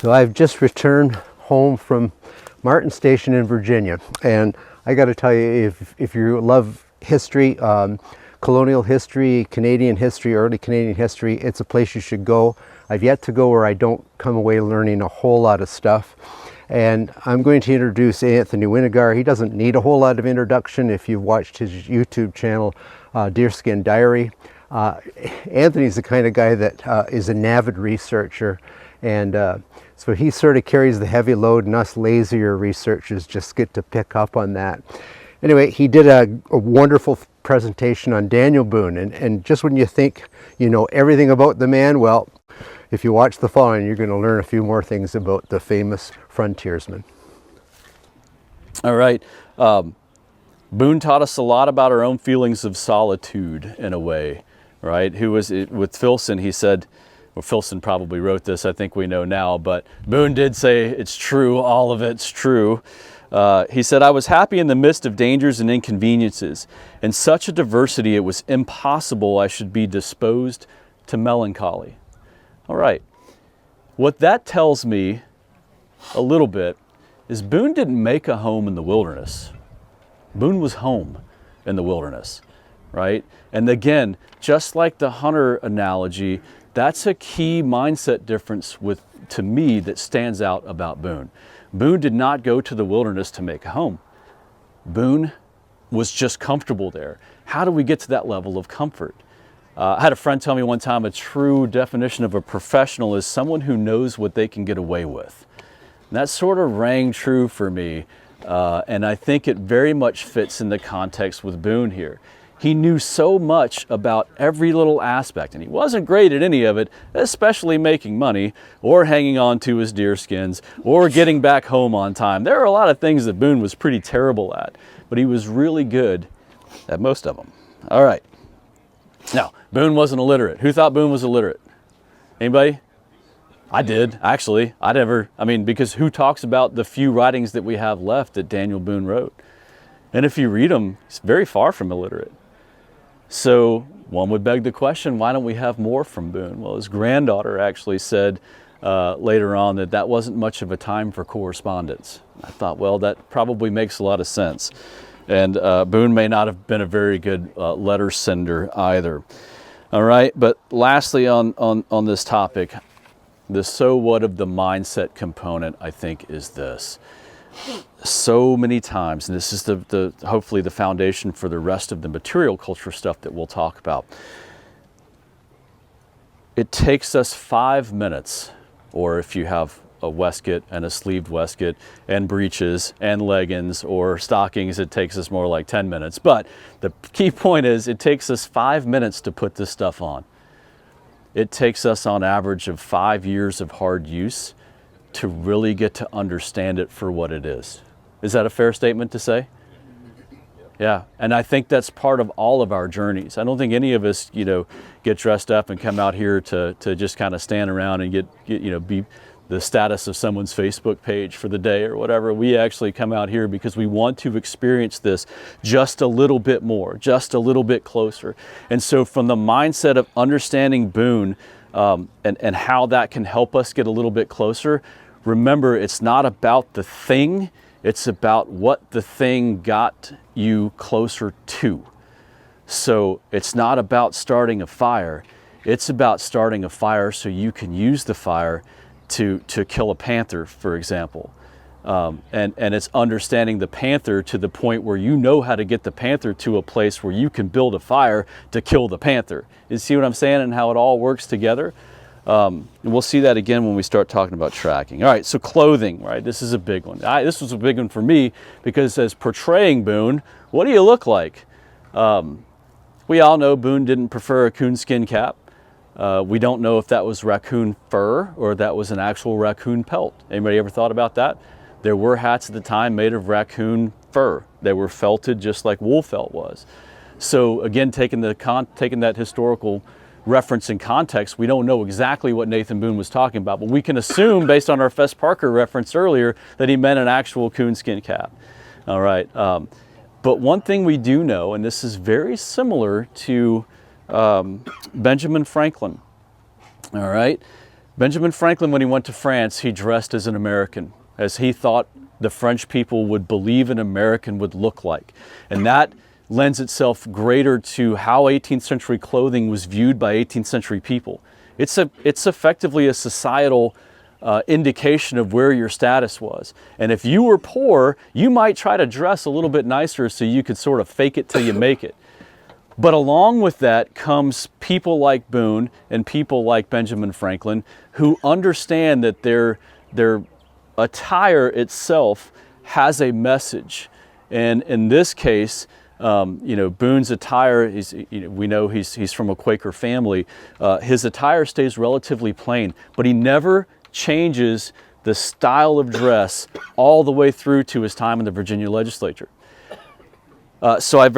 So I've just returned home from Martin Station in Virginia, and I got to tell you, if you love history, colonial history, Canadian history, early Canadian history, it's a place you should go. I've yet to go where I don't come away learning a whole lot of stuff. And I'm going to introduce Anthony Winnegar. He doesn't need a whole lot of introduction if you've watched his YouTube channel, Deerskin Diary. Anthony's the kind of guy that is an avid researcher, and so he sort of carries the heavy load, and us lazier researchers just get to pick up on that. Anyway, he did a wonderful presentation on Daniel Boone, and just when you think you know everything about the man, well, if you watch the following, you're going to learn a few more things about the famous frontiersman. All right. Boone taught us a lot about our own feelings of solitude in a way, right? With Filson, he said, well, Filson probably wrote this, I think we know now, but Boone did say it's true, all of it's true. He said, I was happy in the midst of dangers and inconveniences. In such a diversity, it was impossible I should be disposed to melancholy. All right. What that tells me a little bit is Boone didn't make a home in the wilderness. Boone was home in the wilderness, right? And again, just like the hunter analogy, that's a key mindset difference to me that stands out about Boone. Boone did not go to the wilderness to make a home. Boone was just comfortable there. How do we get to that level of comfort? I had a friend tell me one time a true definition of a professional is someone who knows what they can get away with. And that sort of rang true for me, and I think it very much fits in the context with Boone here. He knew so much about every little aspect, and he wasn't great at any of it, especially making money or hanging on to his deerskins or getting back home on time. There are a lot of things that Boone was pretty terrible at, but he was really good at most of them. All right. Now, Boone wasn't illiterate. Who thought Boone was illiterate? Anybody? I did, actually. Because who talks about the few writings that we have left that Daniel Boone wrote? And if you read them, he's very far from illiterate. So one would beg the question, why don't we have more from Boone? Well, his granddaughter actually said later on that wasn't much of a time for correspondence. I thought, well, that probably makes a lot of sense. And Boone may not have been a very good letter sender either. All right, but lastly on this topic, the so what of the mindset component, I think, is this. So many times, and this is the hopefully the foundation for the rest of the material culture stuff that we'll talk about. It takes us 5 minutes, or if you have a waistcoat and a sleeved waistcoat and breeches and leggings or stockings, it takes us more like 10 minutes. But the key point is it takes us 5 minutes to put this stuff on. It takes us on average of 5 years of hard use to really get to understand it for what it is. Is that a fair statement to say? Yeah, and I think that's part of all of our journeys. I don't think any of us, get dressed up and come out here to just kind of stand around and get be the status of someone's Facebook page for the day or whatever. We actually come out here because we want to experience this just a little bit more, just a little bit closer. And so from the mindset of understanding Boone and how that can help us get a little bit closer, remember, it's not about the thing, it's about what the thing got you closer to. So it's not about starting a fire, it's about starting a fire so you can use the fire to kill a panther, for example. And it's understanding the panther to the point where you know how to get the panther to a place where you can build a fire to kill the panther. You see what I'm saying and how it all works together? And we'll see that again when we start talking about tracking. All right, so clothing, right? This is a big one. This was a big one for me because as portraying Boone, what do you look like? We all know Boone didn't prefer a coonskin cap. We don't know if that was raccoon fur or that was an actual raccoon pelt. Anybody ever thought about that? There were hats at the time made of raccoon fur. They were felted just like wool felt was. So again, taking that historical reference in context, we don't know exactly what Nathan Boone was talking about, but we can assume based on our Fess Parker reference earlier that he meant an actual coonskin cap. All right. But one thing we do know, and this is very similar to Benjamin Franklin, all right? Benjamin Franklin, when he went to France, he dressed as an American, as he thought the French people would believe an American would look like. And that lends itself greater to how 18th century clothing was viewed by 18th century people. It's effectively a societal indication of where your status was. And if you were poor, you might try to dress a little bit nicer so you could sort of fake it till you make it. But along with that comes people like Boone and people like Benjamin Franklin who understand that their attire itself has a message. And in this case, Boone's attire is, we know he's from a Quaker family. His attire stays relatively plain, but he never changes the style of dress all the way through to his time in the Virginia legislature. So I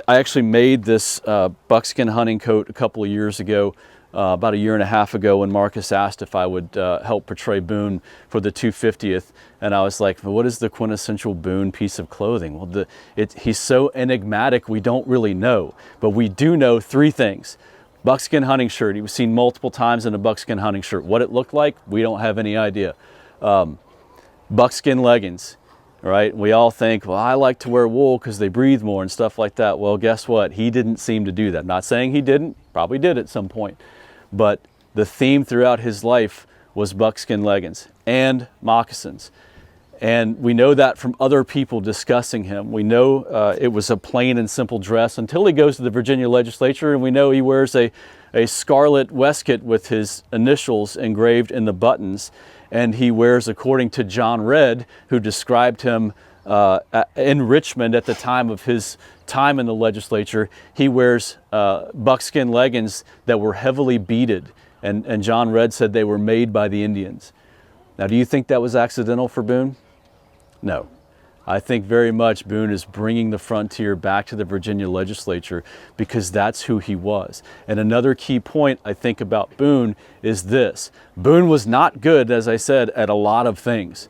actually made this buckskin hunting coat a couple of years ago, about a year and a half ago, when Marcus asked if I would help portray Boone for the 250th. And I was like, well, what is the quintessential Boone piece of clothing? Well, he's so enigmatic, we don't really know. But we do know three things. Buckskin hunting shirt. He was seen multiple times in a buckskin hunting shirt. What it looked like, we don't have any idea. Buckskin leggings. Right? We all think, well, I like to wear wool because they breathe more and stuff like that. Well, guess what? He didn't seem to do that. Not saying he didn't, probably did at some point. But the theme throughout his life was buckskin leggings and moccasins. And we know that from other people discussing him. We know it was a plain and simple dress until he goes to the Virginia legislature, and we know he wears a scarlet waistcoat with his initials engraved in the buttons. And he wears, according to John Redd, who described him in Richmond at the time of his time in the legislature, he wears buckskin leggings that were heavily beaded. And John Redd said they were made by the Indians. Now, do you think that was accidental for Boone? No. I think very much Boone is bringing the frontier back to the Virginia legislature because that's who he was. And another key point I think about Boone is this. Boone was not good, as I said, at a lot of things,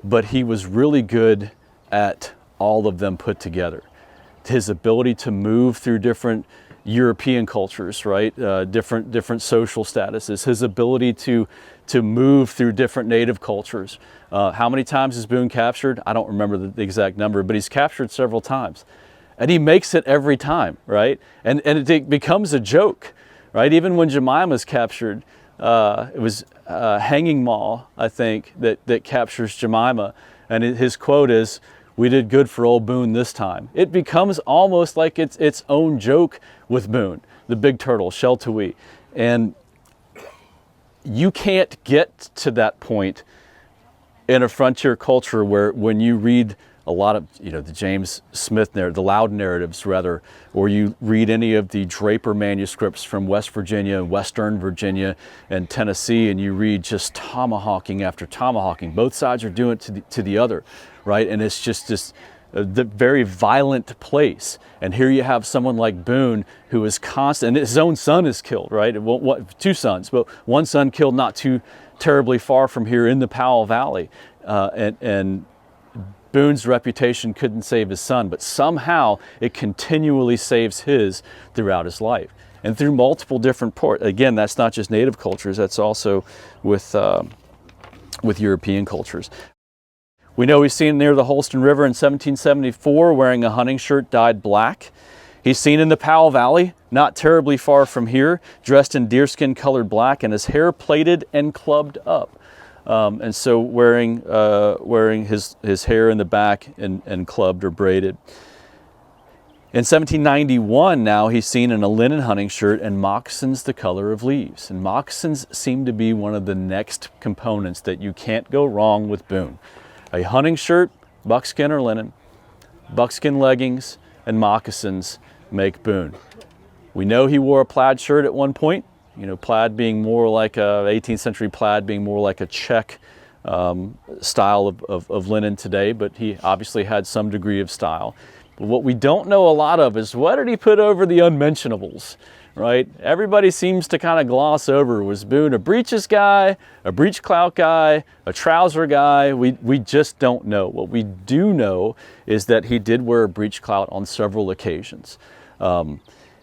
but he was really good at all of them put together. His ability to move through different European cultures, right? Different social statuses, his ability to move through different native cultures. How many times is Boone captured? I don't remember the exact number, but he's captured several times. And he makes it every time, right? And it becomes a joke, right? Even when Jemima's captured, it was Hanging Maw, I think, that captures Jemima. And his quote is, "We did good for old Boone this time." It becomes almost like it's its own joke with Boone, the big turtle, Sheltowee. And you can't get to that point in a frontier culture where when you read a lot of, the James Smith narrative, the Loud narratives rather, or you read any of the Draper manuscripts from West Virginia, Western Virginia, and Tennessee, and you read just tomahawking after tomahawking. Both sides are doing it to the other, right? And it's just this the very violent place. And here you have someone like Boone who is constant, and his own son is killed, right? Two sons, but one son killed not too terribly far from here in the Powell Valley. And Boone's reputation couldn't save his son, but somehow it continually saves his throughout his life. And through multiple different ports. Again, that's not just native cultures, that's also with European cultures. We know he's seen near the Holston River in 1774 wearing a hunting shirt dyed black. He's seen in the Powell Valley, not terribly far from here, dressed in deerskin colored black and his hair plaited and clubbed up. And so wearing his hair in the back and clubbed or braided. In 1791 now he's seen in a linen hunting shirt and moccasins the color of leaves. And moccasins seem to be one of the next components that you can't go wrong with Boone. A hunting shirt, buckskin or linen, buckskin leggings, and moccasins make Boone. We know he wore a plaid shirt at one point, plaid being more like a 18th century plaid being more like a check style of linen today, but he obviously had some degree of style. But what we don't know a lot of is what did he put over the unmentionables, right? Everybody seems to kind of gloss over, was Boone a breeches guy, a breech clout guy, a trouser guy? We just don't know. What we do know is that he did wear a breech clout on several occasions.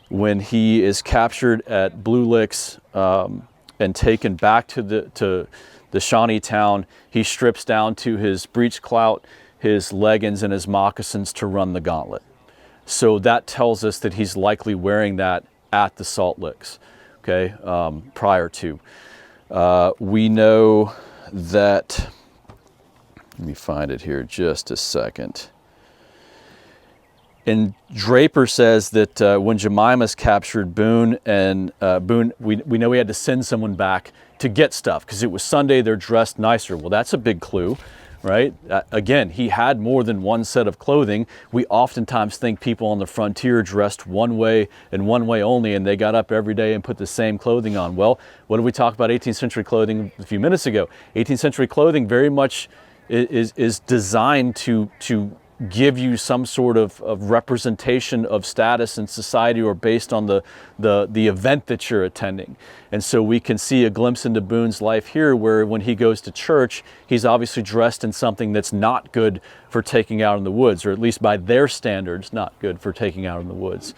When he is captured at Blue Licks and taken back to the Shawnee town. He strips down to his breech clout, his leggings, and his moccasins to run the gauntlet. So that tells us that he's likely wearing that at the Salt Licks, okay, prior to. We know that, let me find it here just a second. And Draper says that when Jemima's captured Boone, and Boone, we know he had to send someone back to get stuff because it was Sunday, they're dressed nicer. Well, that's a big clue, right? Again, he had more than one set of clothing. We oftentimes think people on the frontier dressed one way and one way only, and they got up every day and put the same clothing on. Well, what did we talk about 18th century clothing a few minutes ago? 18th century clothing very much is designed to give you some sort of representation of status in society, or based on the event that you're attending. And so we can see a glimpse into Boone's life here, where when he goes to church, he's obviously dressed in something that's not good for taking out in the woods, or at least by their standards, not good for taking out in the woods.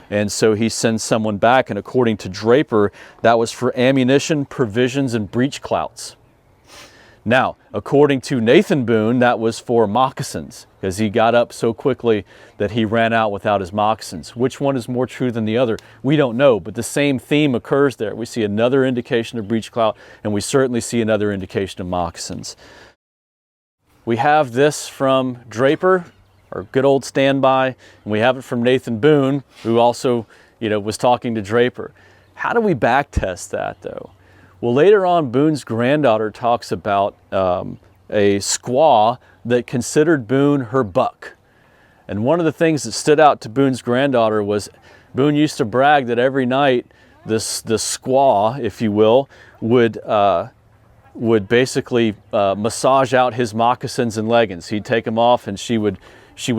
And so he sends someone back, and according to Draper, that was for ammunition, provisions, and breech clouts. Now, according to Nathan Boone, that was for moccasins, because he got up so quickly that he ran out without his moccasins. Which one is more true than the other? We don't know, but the same theme occurs there. We see another indication of breech clout, and we certainly see another indication of moccasins. We have this from Draper, our good old standby, and we have it from Nathan Boone, who also, was talking to Draper. How do we back test that, though? Well, later on, Boone's granddaughter talks about a squaw that considered Boone her buck. And one of the things that stood out to Boone's granddaughter was Boone used to brag that every night the squaw, if you will, would basically massage out his moccasins and leggings. He'd take them off, and she would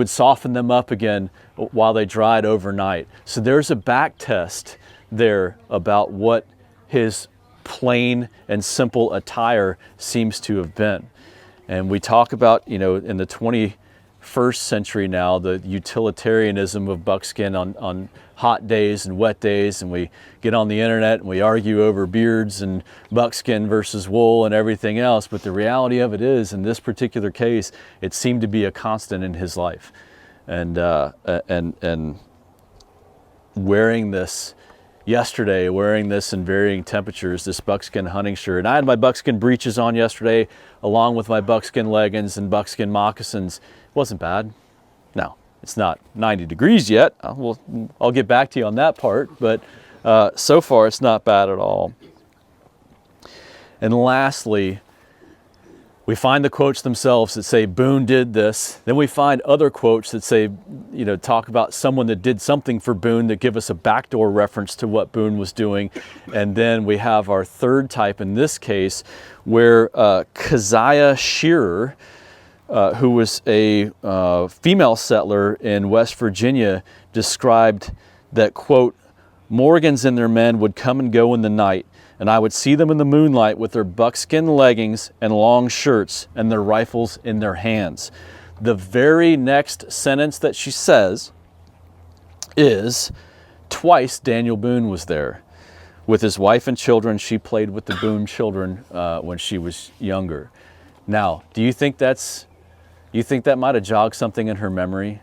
soften them up again while they dried overnight. So there's a back test there about what his plain and simple attire seems to have been. And we talk about, in the 21st century now, the utilitarianism of buckskin on hot days and wet days, and we get on the internet and we argue over beards and buckskin versus wool and everything else. But the reality of it is, in this particular case, it seemed to be a constant in his life. And wearing this yesterday, wearing this in varying temperatures, this buckskin hunting shirt. And I had my buckskin breeches on yesterday, along with my buckskin leggings and buckskin moccasins. It wasn't bad. No, it's not 90 degrees yet. I'll get back to you on that part, but so far it's not bad at all. And lastly, we find the quotes themselves that say Boone did this. Then we find other quotes that say, talk about someone that did something for Boone, that give us a backdoor reference to what Boone was doing. And then we have our third type in this case, where Keziah Shearer, who was a female settler in West Virginia, described that, quote, Morgans and their men would come and go in the night, and I would see them in the moonlight with their buckskin leggings and long shirts and their rifles in their hands. The very next sentence that she says is, twice Daniel Boone was there. With his wife and children, she played with the Boone children when she was younger. Now, do you think that might have jogged something in her memory?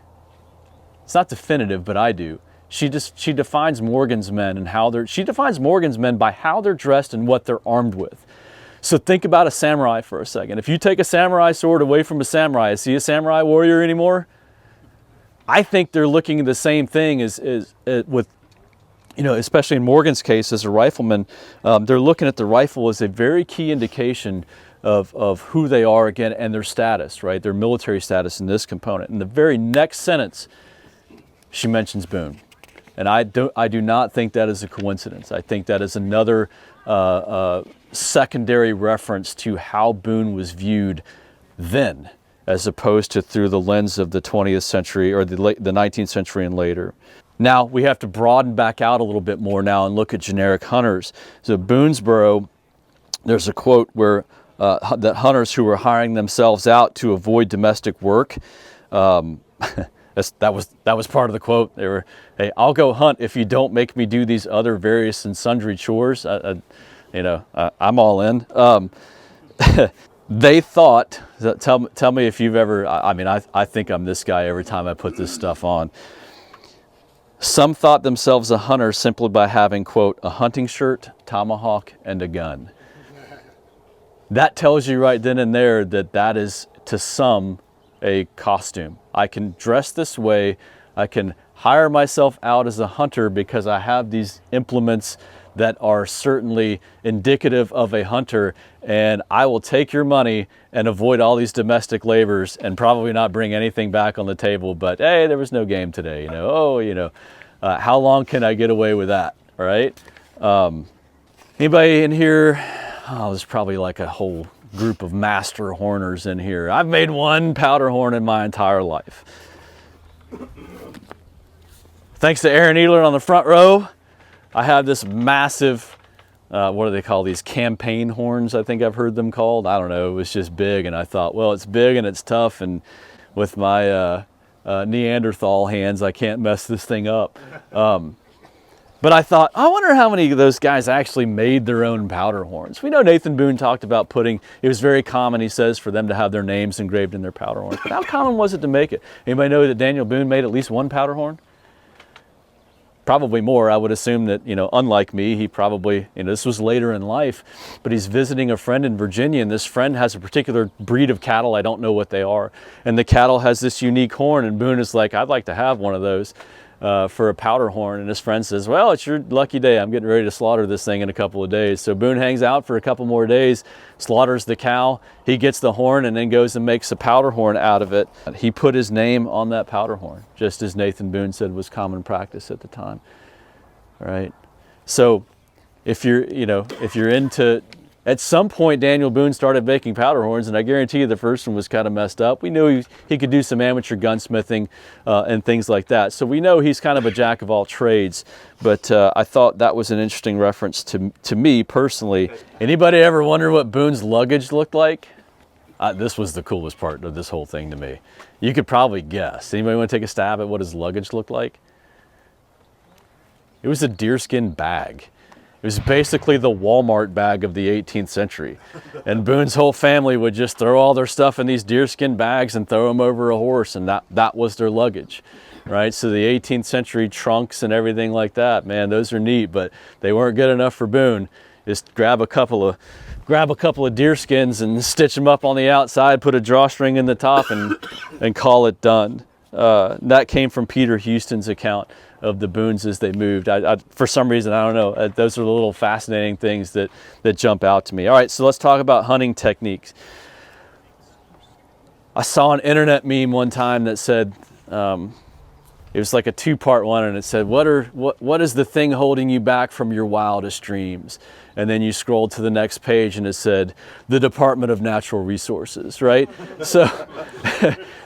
It's not definitive, but I do. She defines Morgan's men and she defines Morgan's men by how they're dressed and what they're armed with. So think about a samurai for a second. If you take a samurai sword away from a samurai, is he a samurai warrior anymore? I think they're looking at the same thing as with, especially in Morgan's case as a rifleman, they're looking at the rifle as a very key indication of who they are, again, and their status, right? Their military status in this component. In the very next sentence, she mentions Boone. And I do not think that is a coincidence. I think that is another secondary reference to how Boone was viewed then, as opposed to through the lens of the 20th century or the 19th century and later. Now we have to broaden back out a little bit more now and look at generic hunters. So Boonesboro, there's a quote where that hunters who were hiring themselves out to avoid domestic work, that was part of the quote. They were, hey, I'll go hunt if you don't make me do these other various and sundry chores. you know, I'm all in. They thought, tell me if you've ever, I mean, I think I'm this guy every time I put this stuff on. Some thought themselves a hunter simply by having, quote, a hunting shirt, tomahawk, and a gun. That tells you right then and there that that is, to some, a costume. I can dress this way. I can hire myself out as a hunter because I have these implements that are certainly indicative of a hunter, and I will take your money and avoid all these domestic labors and probably not bring anything back on the table, but hey, there was no game today, you know, oh, you know, how long can I get away with that, all right? Anybody in here? Oh, there's probably like a whole group of master horners in here. I've made one powder horn in my entire life. Thanks to Aaron Ealer on the front row, I have this massive, what do they call these, campaign horns, I think I've heard them called. I don't know, it was just big, and I thought, well, it's big and it's tough, and with my Neanderthal hands, I can't mess this thing up. But I thought, I wonder how many of those guys actually made their own powder horns. We know Nathan Boone talked about putting, it was very common, he says, for them to have their names engraved in their powder horns. But how common was it to make it? Anybody know that Daniel Boone made at least one powder horn? Probably more. I would assume that, you know, unlike me, he probably, you know, this was later in life, but he's visiting a friend in Virginia, and this friend has a particular breed of cattle. I don't know what they are. And the cattle has this unique horn, and Boone is like, I'd like to have one of those for a powder horn. And his friend says, well, it's your lucky day. I'm getting ready to slaughter this thing in a couple of days. So Boone hangs out for a couple more days, slaughters the cow. He gets the horn and then goes and makes a powder horn out of it. He put his name on that powder horn, just as Nathan Boone said was common practice at the time. All right. So if you're, you know, if you're into, at some point Daniel Boone started making powder horns, and I guarantee you the first one was kind of messed up. We knew he could do some amateur gunsmithing and things like that. So we know he's kind of a jack of all trades, but I thought that was an interesting reference to me personally. Anybody ever wonder what Boone's luggage looked like? This was the coolest part of this whole thing to me. You could probably guess. Anybody want to take a stab at what his luggage looked like? It was a deerskin bag. It was basically the Walmart bag of the 18th century. And Boone's whole family would just throw all their stuff in these deerskin bags and throw them over a horse, and that was their luggage, right? So the 18th century trunks and everything like that, man, those are neat, but they weren't good enough for Boone. Just grab a couple of deerskins and stitch them up on the outside, put a drawstring in the top, and call it done. That came from Peter Houston's account of the Boones as they moved. For some reason, I don't know, those are the little fascinating things that jump out to me. All right, so let's talk about hunting techniques. I saw an internet meme one time that said, it was like a two-part one, and it said, what is the thing holding you back from your wildest dreams? And then you scrolled to the next page and it said, the Department of Natural Resources, right? So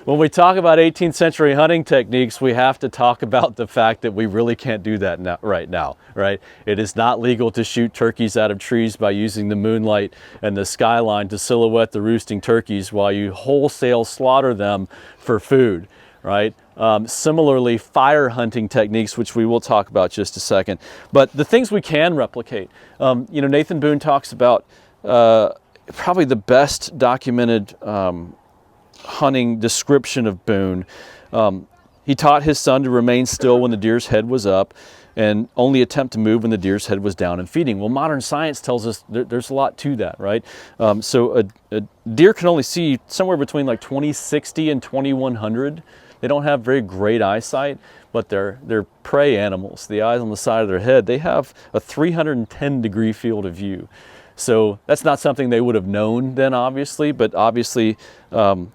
when we talk about 18th century hunting techniques, we have to talk about the fact that we really can't do that right now, right? It is not legal to shoot turkeys out of trees by using the moonlight and the skyline to silhouette the roosting turkeys while you wholesale slaughter them for food, right? Similarly, fire hunting techniques, which we will talk about just a second. But the things we can replicate, you know, Nathan Boone talks about probably the best documented hunting description of Boone. He taught his son to remain still when the deer's head was up and only attempt to move when the deer's head was down and feeding. Well, modern science tells us there's a lot to that, right? So a deer can only see somewhere between like 2060 and 2100. They don't have very great eyesight, but they're prey animals. The eyes on the side of their head, they have a 310-degree field of view. So that's not something they would have known then, obviously, but obviously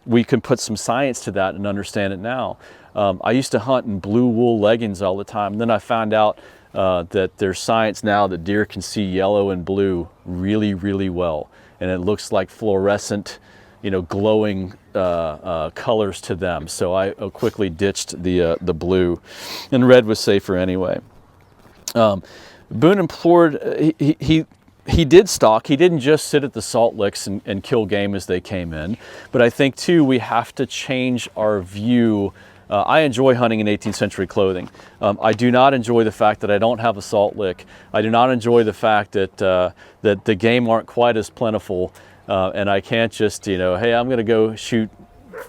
we can put some science to that and understand it now. I used to hunt in blue wool leggings all the time, and then I found out that there's science now that deer can see yellow and blue really, really well, and it looks like fluorescent, you know, glowing colors to them. So I quickly ditched the blue, and red was safer anyway. Boone implored, he did stalk. He didn't just sit at the salt licks and kill game as they came in. But I think too, we have to change our view I enjoy hunting in 18th century clothing. I do not enjoy the fact that I don't have a salt lick. I do not enjoy the fact that that the game aren't quite as plentiful, and I can't just, you know, hey, I'm going to go shoot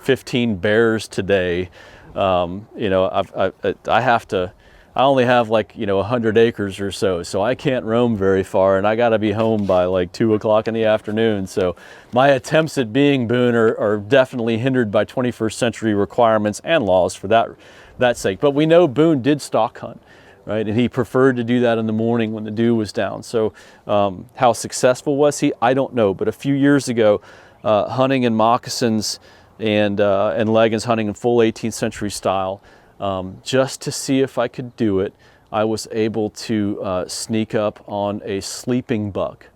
15 bears today. You know, I have to. I only have like, you know, 100 acres or so I can't roam very far, and I got to be home by like 2 o'clock in the afternoon. So my attempts at being Boone are definitely hindered by 21st century requirements and laws for that sake. But we know Boone did stalk hunt, right? And he preferred to do that in the morning when the dew was down. So how successful was he? I don't know. But a few years ago, hunting in moccasins and leggings, hunting in full 18th century style, just to see if I could do it, I was able to sneak up on a sleeping buck.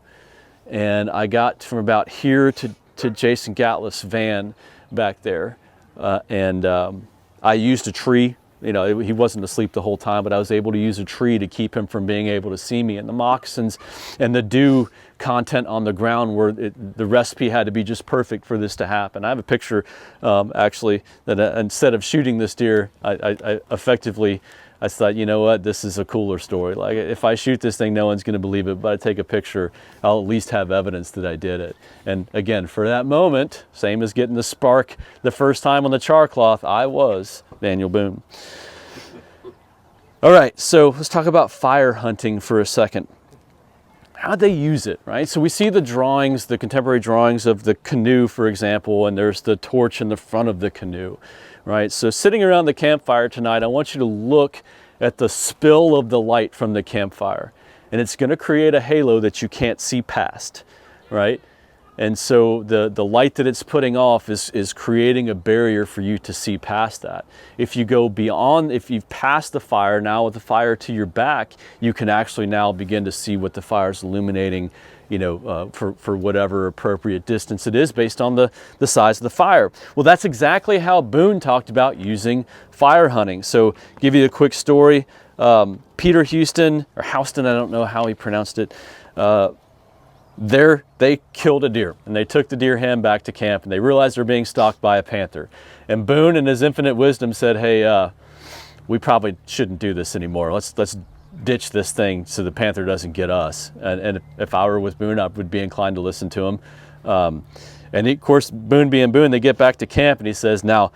And I got from about here to Jason Gatliff's van back there. I used a tree. You know, he wasn't asleep the whole time, but I was able to use a tree to keep him from being able to see me. And the moccasins and the dew content on the ground were, the recipe had to be just perfect for this to happen. I have a picture, actually, that instead of shooting this deer, I effectively, I thought, you know what, this is a cooler story. Like, if I shoot this thing, no one's going to believe it, but I take a picture, I'll at least have evidence that I did it. And again, for that moment, same as getting the spark the first time on the char cloth, I was Daniel Boone. All right, so let's talk about fire hunting for a second. How'd they use it, right? So we see the drawings, the contemporary drawings of the canoe, for example, and there's the torch in the front of the canoe, right? So sitting around the campfire tonight, I want you to look at the spill of the light from the campfire, and it's going to create a halo that you can't see past, right? And so the light that it's putting off is creating a barrier for you to see past that. If you go beyond, if you've passed the fire, now with the fire to your back, you can actually now begin to see what the fire's illuminating, you know, for whatever appropriate distance it is based on the size of the fire. Well, that's exactly how Boone talked about using fire hunting. So give you a quick story. Peter Houston, or Houston, I don't know how he pronounced it, they killed a deer, and they took the deer ham back to camp, and they realized they're being stalked by a panther. And Boone, in his infinite wisdom, said, hey, we probably shouldn't do this anymore. Let's ditch this thing so the panther doesn't get us. And if I were with Boone, I would be inclined to listen to him. And of course, Boone being Boone, they get back to camp, and he says, now,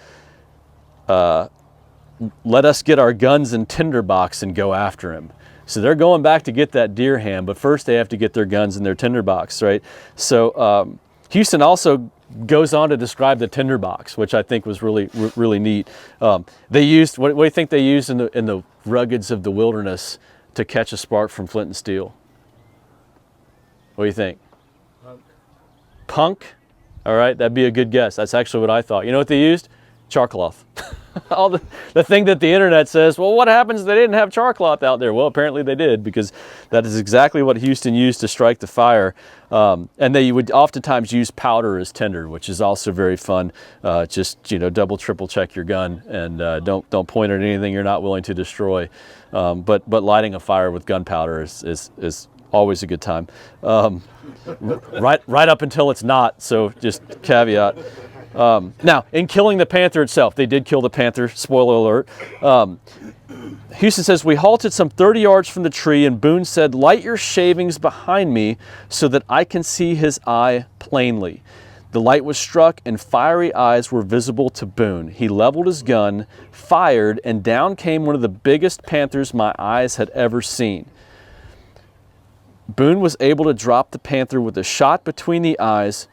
let us get our guns and tinderbox and go after him. So they're going back to get that deer ham, but first they have to get their guns and their tinderbox, right? So Houston also goes on to describe the tinderbox, which I think was really neat. They used, what do you think they used in the ruggeds of the wilderness to catch a spark from flint and steel? What do you think? Punk? All right, that'd be a good guess. That's actually what I thought. You know what they used? Char cloth. All the thing that the internet says, well, what happens if they didn't have char cloth out there? Well, apparently they did, because that is exactly what Houston used to strike the fire. And they would oftentimes use powder as tinder, which is also very fun. Just, you know, double, triple check your gun, and don't point at anything you're not willing to destroy. But lighting a fire with gunpowder is always a good time. Right up until it's not. So just caveat. Now, in killing the panther itself, they did kill the panther, spoiler alert. Houston says, we halted some 30 yards from the tree, and Boone said, light your shavings behind me so that I can see his eye plainly. The light was struck, and fiery eyes were visible to Boone. He leveled his gun, fired, and down came one of the biggest panthers my eyes had ever seen. Boone was able to drop the panther with a shot between the eyes,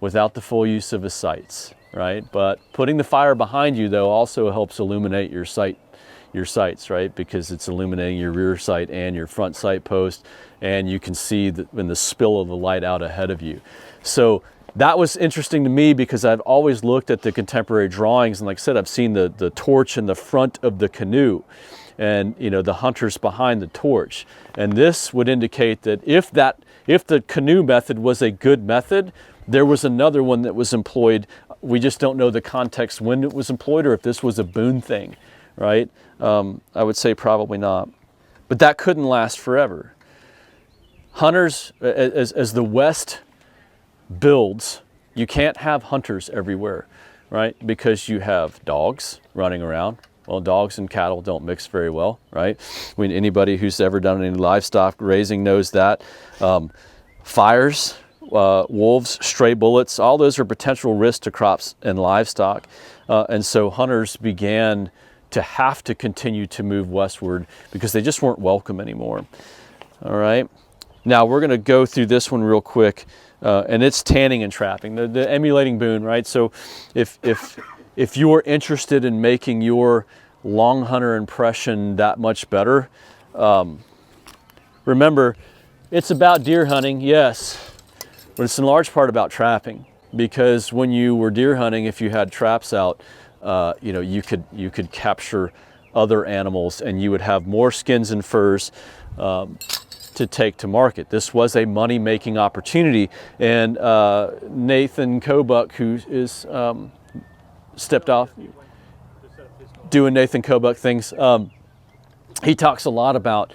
without the full use of his sights, right? But putting the fire behind you, though, also helps illuminate your sights, right? Because it's illuminating your rear sight and your front sight post, and you can see when the spill of the light out ahead of you. So that was interesting to me, because I've always looked at the contemporary drawings, and like I said, I've seen the torch in the front of the canoe, and you know, the hunters behind the torch. And this would indicate that if the canoe method was a good method, there was another one that was employed. We just don't know the context when it was employed, or if this was a Boone thing, right? I would say probably not. But that couldn't last forever. Hunters, as the West builds, you can't have hunters everywhere, right? Because you have dogs running around. Well, dogs and cattle don't mix very well, right? I mean, anybody who's ever done any livestock raising knows that. Fires, wolves, stray bullets, all those are potential risks to crops and livestock. And so hunters began to have to continue to move westward because they just weren't welcome anymore. All right. Now we're going to go through this one real quick, and it's tanning and trapping, the emulating Boone, right? So if you're interested in making your long hunter impression that much better, remember, it's about deer hunting, yes, but it's in large part about trapping, because when you were deer hunting, if you had traps out, you know, you could capture other animals, and you would have more skins and furs to take to market. This was a money-making opportunity, and Nathan Kobuck, who is stepped off doing Nathan Kobuck things, he talks a lot about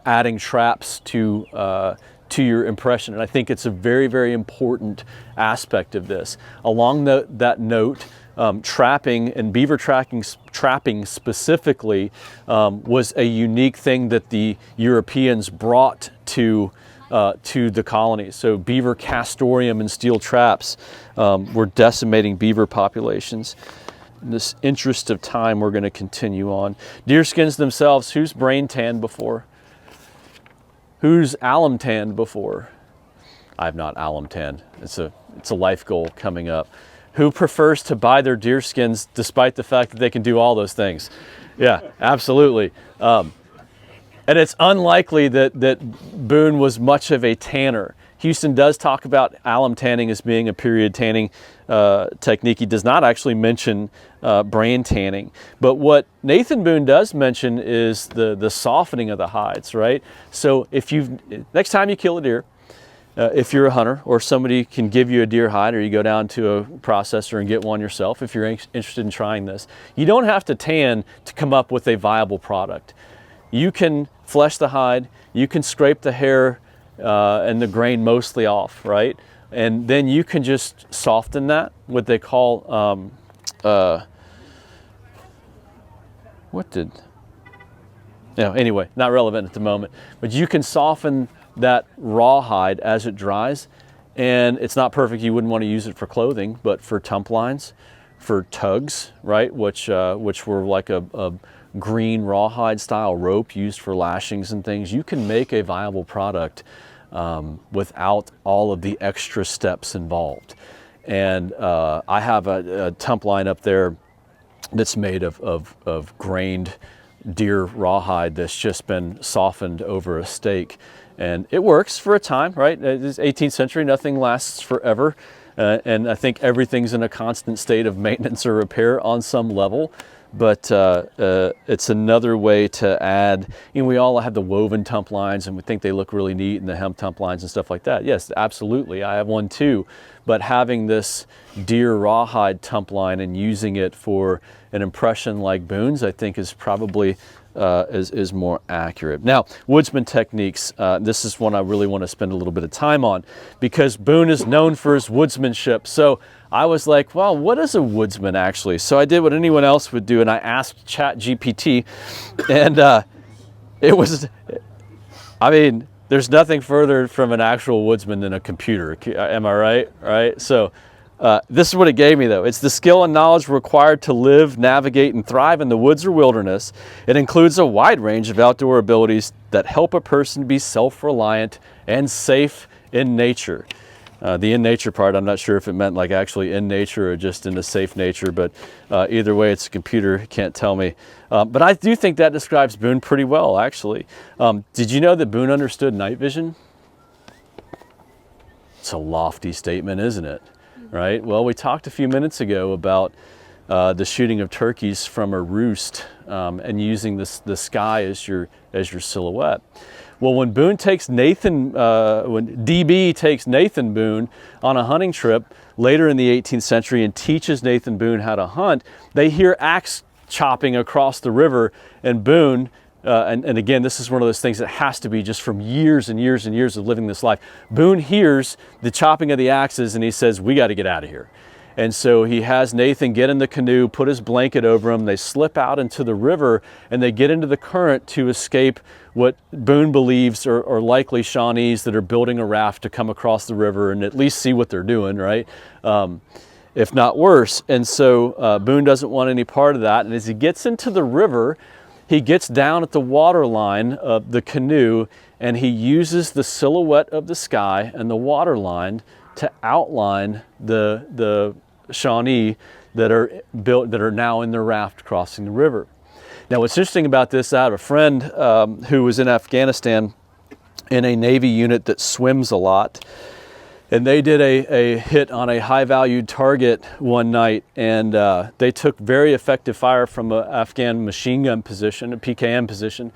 adding traps to your impression, and I think it's a very, very important aspect of this. Along that note, trapping and beaver trapping specifically was a unique thing that the Europeans brought to the colonies. So beaver castoreum and steel traps were decimating beaver populations. In this interest of time, we're going to continue on. Deerskins themselves, who's brain tanned before? Who's alum tanned before? I've not alum tanned. It's a life goal coming up. Who prefers to buy their deerskins despite the fact that they can do all those things? Yeah, absolutely. And it's unlikely that Boone was much of a tanner. Houston does talk about alum tanning as being a period tanning technique. He does not actually mention brain tanning. But what Nathan Boone does mention is the softening of the hides, right? So next time you kill a deer, if you're a hunter or somebody can give you a deer hide, or you go down to a processor and get one yourself, if you're interested in trying this, you don't have to tan to come up with a viable product. You can flesh the hide, you can scrape the hair and the grain mostly off, right? And then you can just soften that, what they call, anyway, not relevant at the moment, but you can soften that raw hide as it dries, and it's not perfect. You wouldn't want to use it for clothing, but for tump lines, for tugs, right, which were like a green rawhide style rope used for lashings and things. You can make a viable product without all of the extra steps involved. And I have a tump line up there that's made of grained deer rawhide that's just been softened over a stake. And it works for a time, right? It's 18th century, nothing lasts forever. And I think everything's in a constant state of maintenance or repair on some level. But it's another way to add, we all have the woven tump lines and we think they look really neat, and the hemp tump lines and stuff like that. Yes, absolutely, I have one too. But having this deer rawhide tump line and using it for an impression like Boone's, I think is probably is more accurate. Now, woodsman techniques, this is one I really want to spend a little bit of time on, because Boone is known for his woodsmanship. So I was like, well, what is a woodsman actually? So I did what anyone else would do, and I asked ChatGPT, and it was, there's nothing further from an actual woodsman than a computer. Am I right? Right? So this is what it gave me, though. It's the skill and knowledge required to live, navigate, and thrive in the woods or wilderness. It includes a wide range of outdoor abilities that help a person be self-reliant and safe in nature. The in nature part, I'm not sure if it meant like actually in nature or just in a safe nature, but either way, it's a computer, can't tell me. But I do think that describes Boone pretty well, actually. Did you know that Boone understood night vision? It's a lofty statement, isn't it? Right? Well, we talked a few minutes ago about the shooting of turkeys from a roost and using the sky as your silhouette. Well, when Boone takes when DB takes Nathan Boone on a hunting trip later in the 18th century and teaches Nathan Boone how to hunt, they hear axe chopping across the river, and Boone, and again, this is one of those things that has to be just from years and years and years of living this life. Boone hears the chopping of the axes and he says, we got to get out of here. And so he has Nathan get in the canoe, put his blanket over him. They slip out into the river and they get into the current to escape what Boone believes are likely Shawnees that are building a raft to come across the river and at least see what they're doing, right? If not worse. And so Boone doesn't want any part of that. And as he gets into the river, he gets down at the water line of the canoe and he uses the silhouette of the sky and the water line to outline the Shawnee that are now in their raft crossing the river. Now, what's interesting about this, I have a friend who was in Afghanistan in a Navy unit that swims a lot, and they did a hit on a high-valued target one night, and they took very effective fire from an Afghan machine gun position, a PKM position,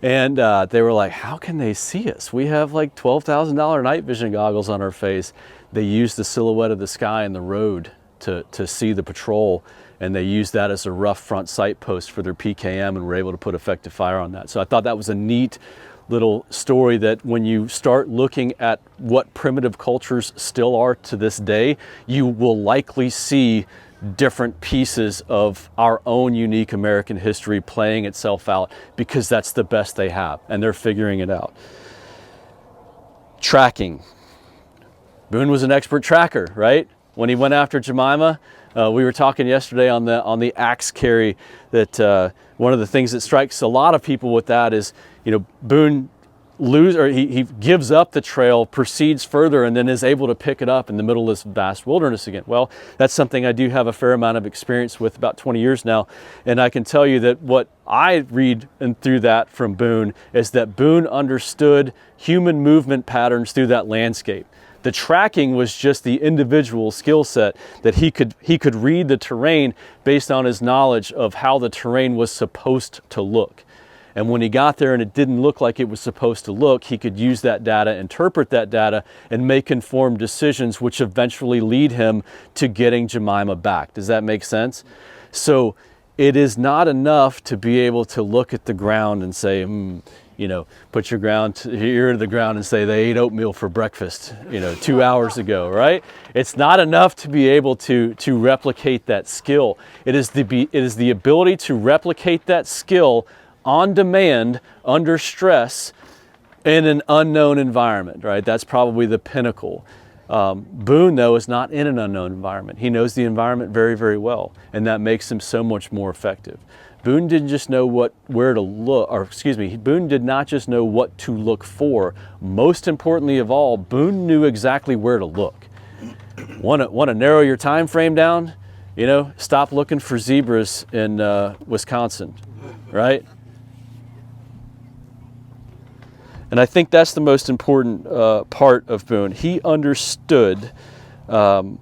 and they were like, how can they see us? We have like $12,000 night vision goggles on our face. They used the silhouette of the sky and the road to see the patrol, and they used that as a rough front sight post for their PKM and were able to put effective fire on that. So I thought that was a neat little story that when you start looking at what primitive cultures still are to this day, you will likely see different pieces of our own unique American history playing itself out because that's the best they have and they're figuring it out. Tracking. Boone was an expert tracker, right? When he went after Jemima, we were talking yesterday on the axe carry that one of the things that strikes a lot of people with that is, Boone he gives up the trail, proceeds further, and then is able to pick it up in the middle of this vast wilderness again. Well, that's something I do have a fair amount of experience with, about 20 years now, and I can tell you that what I read and through that from Boone is that Boone understood human movement patterns through that landscape. The tracking was just the individual skill set that he could read the terrain based on his knowledge of how the terrain was supposed to look. And when he got there and it didn't look like it was supposed to look, he could use that data, interpret that data, and make informed decisions, which eventually lead him to getting Jemima back. Does that make sense? So it is not enough to be able to look at the ground and say, put your ear to the ground and say they ate oatmeal for breakfast, 2 hours ago, right? It's not enough to be able to replicate that skill. It is the ability to replicate that skill on demand, under stress, in an unknown environment, right? That's probably the pinnacle. Boone, though, is not in an unknown environment. He knows the environment very, very well, and that makes him so much more effective. Boone didn't just know Boone did not just know what to look for. Most importantly of all, Boone knew exactly where to look. Want to narrow your time frame down? Stop looking for zebras in Wisconsin, right? And I think that's the most important part of Boone. He understood the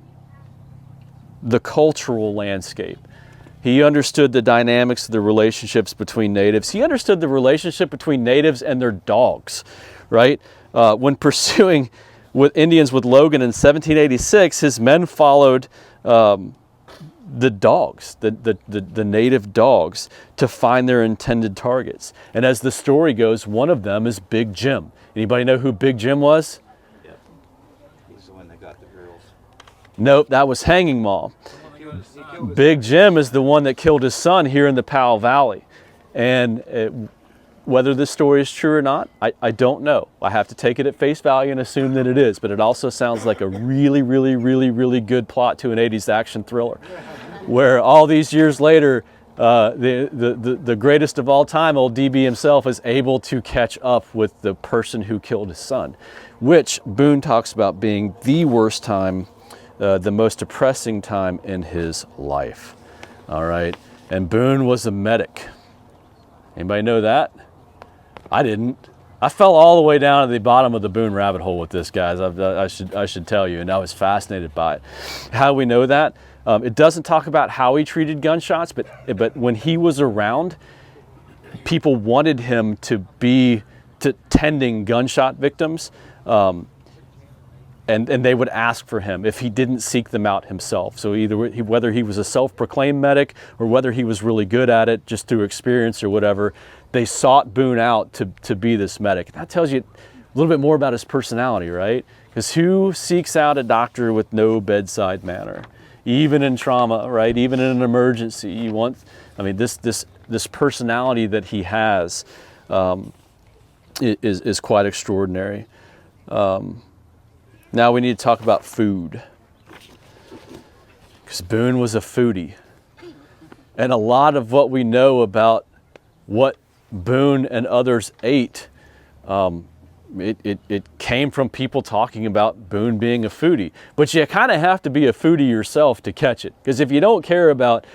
cultural landscape. He understood the dynamics of the relationships between natives. He understood the relationship between natives and their dogs, right? When pursuing with Indians with Logan in 1786, his men followed the dogs, the native dogs, to find their intended targets. And as the story goes, one of them is Big Jim. Anybody know who Big Jim was? Yeah. He's the one that got the girls. Nope, that was Hanging Maw. Big Jim is the one that killed his son here in the Powell Valley. And whether this story is true or not, I don't know. I have to take it at face value and assume that it is. But it also sounds like a really, really, really, really good plot to an 80s action thriller, where all these years later, the greatest of all time, old DB himself, is able to catch up with the person who killed his son, which Boone talks about being the worst time, the most depressing time in his life. All right. And Boone was a medic. Anybody know that? I didn't. I fell all the way down to the bottom of the Boone rabbit hole with this, guys. I should tell you, and I was fascinated by it. How do we know that? It doesn't talk about how he treated gunshots, but when he was around, people wanted him to be tending gunshot victims, and they would ask for him if he didn't seek them out himself. So whether he was a self-proclaimed medic or whether he was really good at it just through experience or whatever, they sought Boone out to be this medic. That tells you a little bit more about his personality, right? Because who seeks out a doctor with no bedside manner? even in trauma, right? Even in an emergency, you want, I mean, this personality that he has is quite extraordinary. Now we need to talk about food, because Boone was a foodie. And a lot of what we know about what Boone and others ate, it came from people talking about Boone being a foodie. But you kind of have to be a foodie yourself to catch it. Because if you don't care about,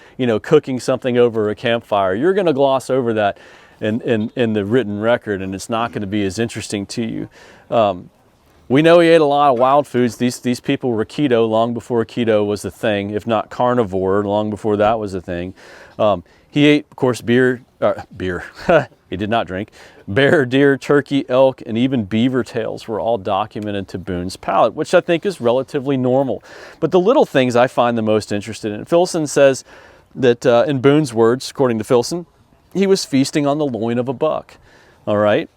cooking something over a campfire, you're going to gloss over that in the written record, and it's not going to be as interesting to you. We know he ate a lot of wild foods. These people were keto long before keto was a thing, if not carnivore, long before that was a thing. He ate, of course, beer. He did not drink. Bear, deer, turkey, elk, and even beaver tails were all documented to Boone's palate, which I think is relatively normal. But the little things I find the most interested in. Filson says that, in Boone's words, according to Filson, he was feasting on the loin of a buck. All right.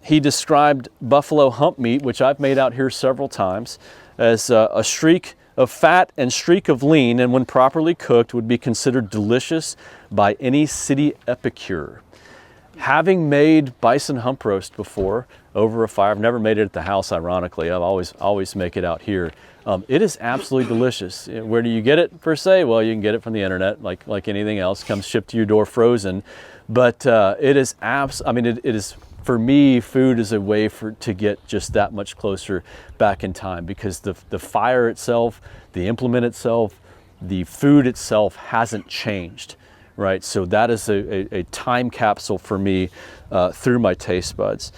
He described buffalo hump meat, which I've made out here several times, as a streak of fat and streak of lean, and when properly cooked would be considered delicious by any city epicure. Having made bison hump roast before over a fire, I've never made it at the house, ironically. I've always make it out here. It is absolutely delicious. Where do you get it per se? Well, you can get it from the internet, like anything else. Comes shipped to your door frozen. But it is it is, for me, food is a way to get just that much closer back in time, because the fire itself, the implement itself, the food itself hasn't changed, right? So that is a time capsule for me through my taste buds.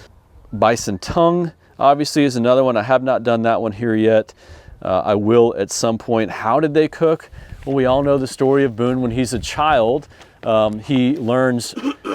Bison tongue, obviously, is another one. I have not done that one here yet. I will at some point. How did they cook? Well, we all know the story of Boone. When he's a child, he learns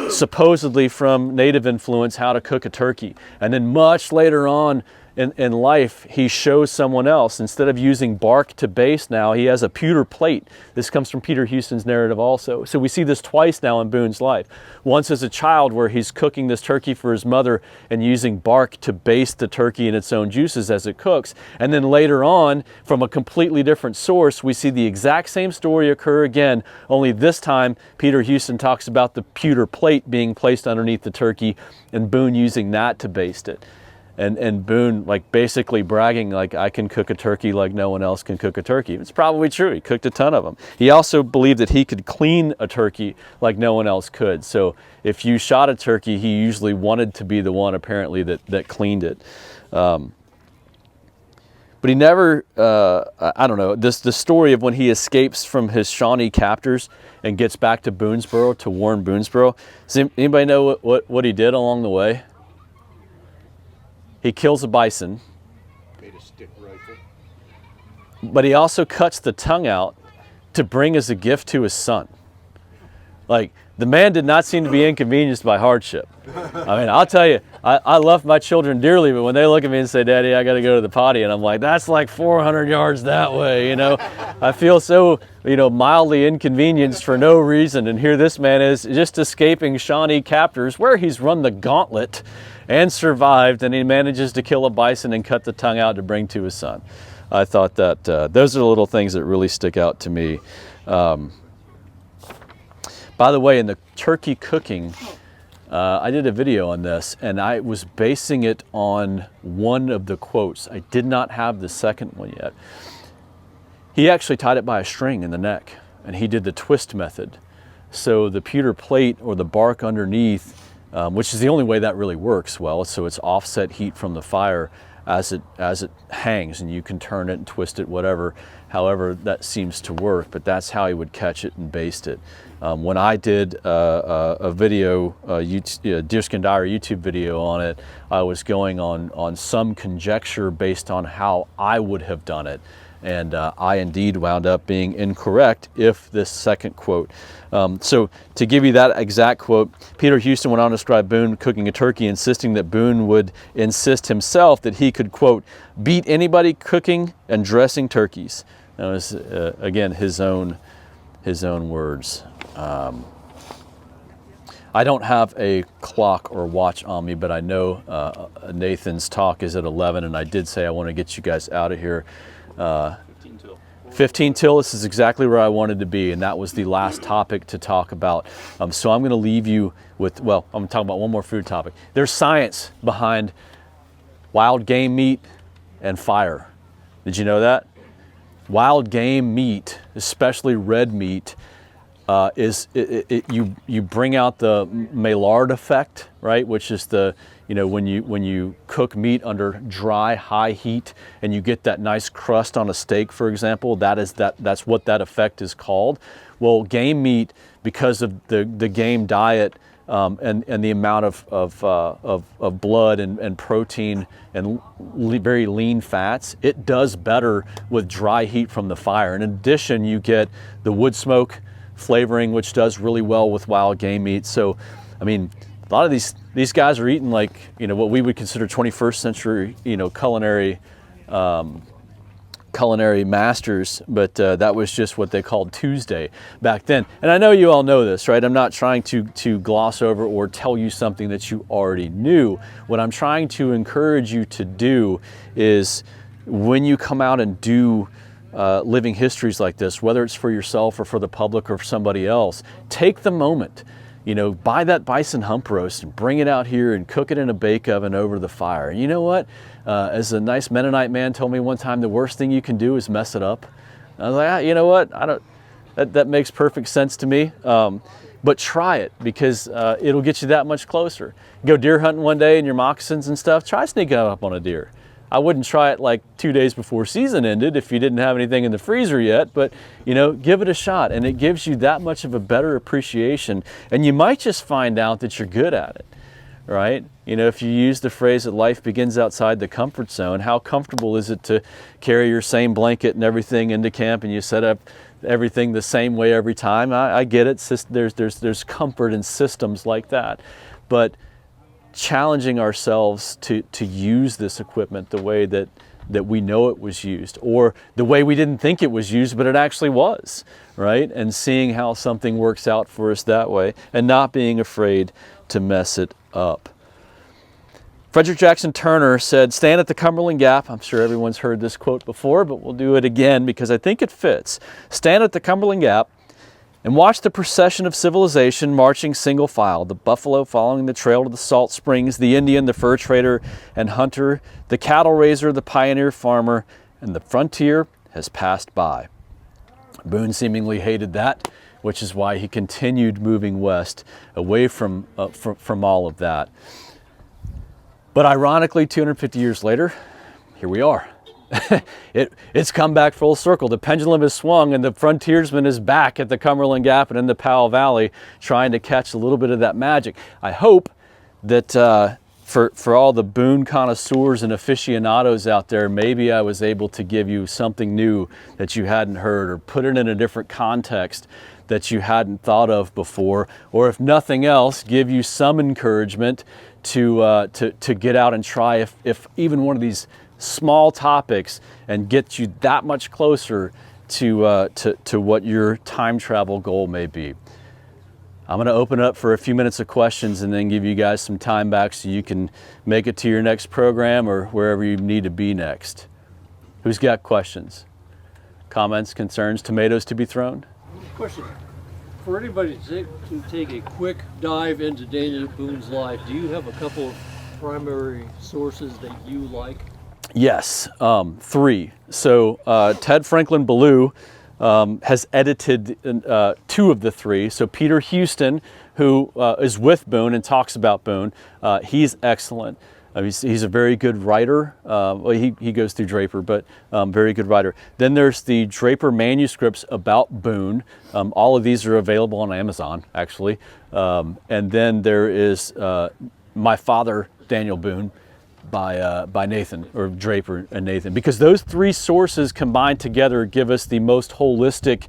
supposedly from native influence how to cook a turkey. And then much later on in life, he shows someone else. Instead of using bark to baste now, he has a pewter plate. This comes from Peter Houston's narrative also. So we see this twice now in Boone's life. Once as a child, where he's cooking this turkey for his mother and using bark to baste the turkey in its own juices as it cooks. And then later on, from a completely different source, we see the exact same story occur again, only this time Peter Houston talks about the pewter plate being placed underneath the turkey and Boone using that to baste it. And Boone, basically bragging, I can cook a turkey like no one else can cook a turkey. It's probably true. He cooked a ton of them. He also believed that he could clean a turkey like no one else could. So if you shot a turkey, he usually wanted to be the one, apparently, that cleaned it. But he never, I don't know, the story of when he escapes from his Shawnee captors and gets back to Boonesboro, to Warren Boonesboro. Does anybody know what he did along the way? He kills a bison. Made a stick rifle. But he also cuts the tongue out to bring as a gift to his son. The man did not seem to be inconvenienced by hardship. I'll tell you, I love my children dearly, but when they look at me and say, "Daddy, I got to go to the potty," and I'm like, "That's like 400 yards that way," I feel so, mildly inconvenienced for no reason. And here this man is just escaping Shawnee captors, where he's run the gauntlet and survived, and he manages to kill a bison and cut the tongue out to bring to his son. I thought that those are the little things that really stick out to me. By the way, in the turkey cooking, I did a video on this, and I was basing it on one of the quotes. I did not have the second one yet. He actually tied it by a string in the neck, and he did the twist method. So the pewter plate or the bark underneath, which is the only way that really works well, so it's offset heat from the fire as it hangs, and you can turn it and twist it, however that seems to work. But that's how he would catch it and baste it. When I did a video, Deerskin Diary YouTube video on it, I was going on some conjecture based on how I would have done it. And I indeed wound up being incorrect if this second quote. So to give you that exact quote, Peter Houston went on to describe Boone cooking a turkey, insisting that Boone would insist himself that he could, quote, beat anybody cooking and dressing turkeys. That was, again, his own words. I don't have a clock or watch on me, but I know Nathan's talk is at 11, and I did say I want to get you guys out of here. 15 till 15 till, this is exactly where I wanted to be, and that was the last topic to talk about. So I'm going to leave you with, well, I'm going to talk about one more food topic. There's science behind wild game meat and fire. Did you know that? Wild game meat, especially red meat, you bring out the Maillard effect, right? Which is the, when you cook meat under dry, high heat and you get that nice crust on a steak, for example, that's what that effect is called. Well, game meat, because of the game diet and the amount of blood and protein and very lean fats, it does better with dry heat from the fire. In addition, you get the wood smoke flavoring, which does really well with wild game meat. So, I mean, a lot of these guys are eating like, what we would consider 21st century, culinary masters, but that was just what they called Tuesday back then. And I know you all know this, right? I'm not trying to gloss over or tell you something that you already knew. What I'm trying to encourage you to do is, when you come out and do living histories like this, whether it's for yourself or for the public or for somebody else, take the moment. Buy that bison hump roast and bring it out here and cook it in a bake oven over the fire. And you know what? As a nice Mennonite man told me one time, the worst thing you can do is mess it up. I was like, you know what? That makes perfect sense to me. But try it, because it'll get you that much closer. Go deer hunting one day in your moccasins and stuff. Try sneaking up on a deer. I wouldn't try it like 2 days before season ended if you didn't have anything in the freezer yet, but give it a shot, and it gives you that much of a better appreciation, and you might just find out that you're good at it, right? If you use the phrase that life begins outside the comfort zone, how comfortable is it to carry your same blanket and everything into camp, and you set up everything the same way every time? I get it. There's comfort in systems like that, but challenging ourselves to use this equipment the way that we know it was used, or the way we didn't think it was used, but it actually was, right? And seeing how something works out for us that way, and not being afraid to mess it up. Frederick Jackson Turner said, "Stand at the Cumberland Gap." I'm sure everyone's heard this quote before, but we'll do it again because I think it fits. "Stand at the Cumberland Gap and watch the procession of civilization marching single file, the buffalo following the trail to the salt springs, the Indian, the fur trader and hunter, the cattle raiser, the pioneer farmer, and the frontier has passed by." Boone seemingly hated that, which is why he continued moving west, away from all of that. But ironically, 250 years later, here we are. It's come back full circle. The pendulum has swung, and the frontiersman is back at the Cumberland Gap and in the Powell Valley, trying to catch a little bit of that magic. I hope that for all the Boone connoisseurs and aficionados out there, maybe I was able to give you something new that you hadn't heard, or put it in a different context that you hadn't thought of before, or if nothing else, give you some encouragement to get out and try if even one of these small topics, and get you that much closer to what your time travel goal may be. I'm going to open up for a few minutes of questions and then give you guys some time back so you can make it to your next program or wherever you need to be next. Who's got questions? Comments, concerns, tomatoes to be thrown? Question. For anybody to take a quick dive into Daniel Boone's life, do you have a couple of primary sources that you like? Yes, 3. So Ted Franklin Ballou has edited 2 of the 3. So Peter Houston, who is with Boone and talks about Boone, he's excellent. He's a very good writer. Well, he goes through Draper, but very good writer. Then there's the Draper manuscripts about Boone. All of these are available on Amazon, actually. And then there is My Father, Daniel Boone, by Nathan, or Draper and Nathan, because those 3 sources combined together give us the most holistic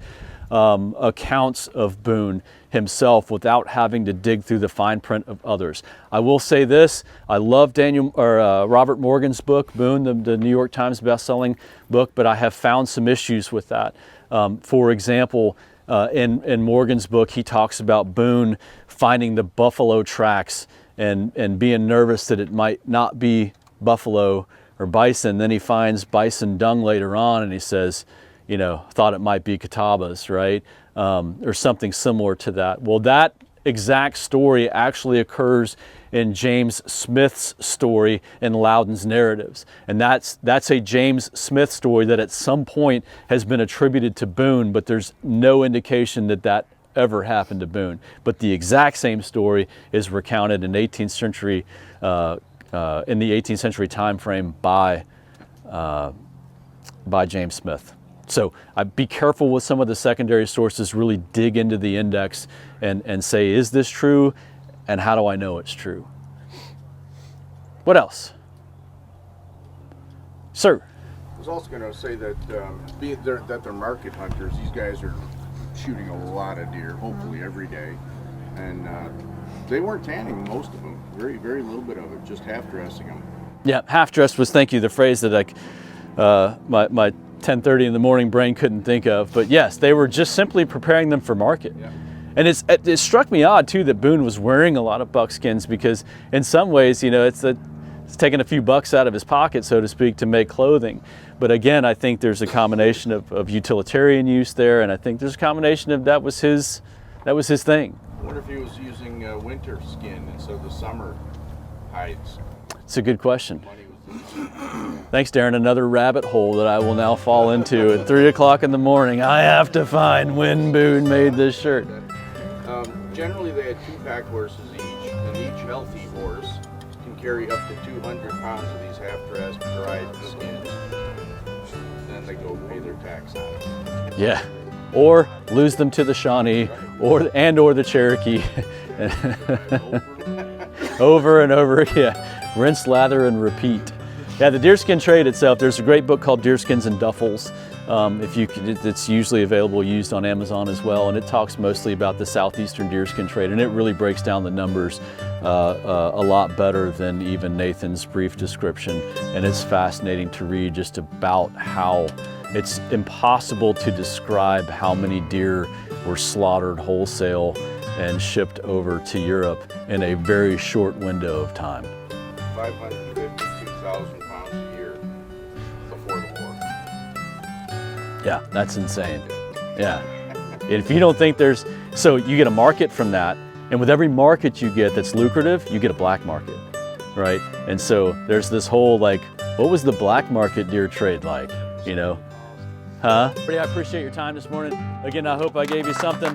accounts of Boone himself without having to dig through the fine print of others. I will say this: I love Robert Morgan's book, Boone, the New York Times best-selling book, but I have found some issues with that. For example, in Morgan's book, he talks about Boone finding the buffalo tracks and being nervous that it might not be buffalo or bison. Then he finds bison dung later on, and he says, you know, thought it might be Catawbas, right? Or something similar to that. Well, that exact story actually occurs in James Smith's story in Loudon's narratives. And that's a James Smith story that at some point has been attributed to Boone, but there's no indication that that ever happened to Boone. But the exact same story is recounted in 18th century, in the 18th century time frame by James Smith. So be careful with some of the secondary sources, really dig into the index and say, is this true? And how do I know it's true? What else? Sir? I was also going to say that being that they're market hunters, these guys are shooting a lot of deer, hopefully every day. And they weren't tanning most of them, very, very little bit of it, just half dressing them. Yeah, half dressed was, thank you, the phrase that my 10:30 in the morning brain couldn't think of. But yes, they were just simply preparing them for market. Yeah. And it struck me odd too that Boone was wearing a lot of buckskins, because in some ways, you know, it's taking a few bucks out of his pocket, so to speak, to make clothing. But again, I think there's a combination of utilitarian use there, and I think there's a combination of that was his thing. I wonder if he was using winter skin instead of the summer hides. It's a good question. Money was Thanks, Darren. Another rabbit hole that I will now fall into at 3 o'clock in the morning. I have to find when Boone made this shirt. Generally, they had 2 pack horses each, and each healthy horse can carry up to 200 pounds of these half-dressed dried skins. Then they go pay their tax on it. Yeah, or lose them to the Shawnee or the Cherokee. Over and over, yeah. Rinse, lather, and repeat. Yeah, the deerskin trade itself, there's a great book called Deerskins and Duffels. It's usually available, used on Amazon as well, and it talks mostly about the southeastern deerskin trade, and it really breaks down the numbers a lot better than even Nathan's brief description. And it's fascinating to read just about how it's impossible to describe how many deer were slaughtered wholesale and shipped over to Europe in a very short window of time. 552,000 pounds a year before the war. Yeah, that's insane. Yeah. If you don't think so you get a market from that, and with every market you get that's lucrative, you get a black market, right? And so there's this whole, like, what was the black market deer trade like, you know? Huh? I appreciate your time this morning. Again, I hope I gave you something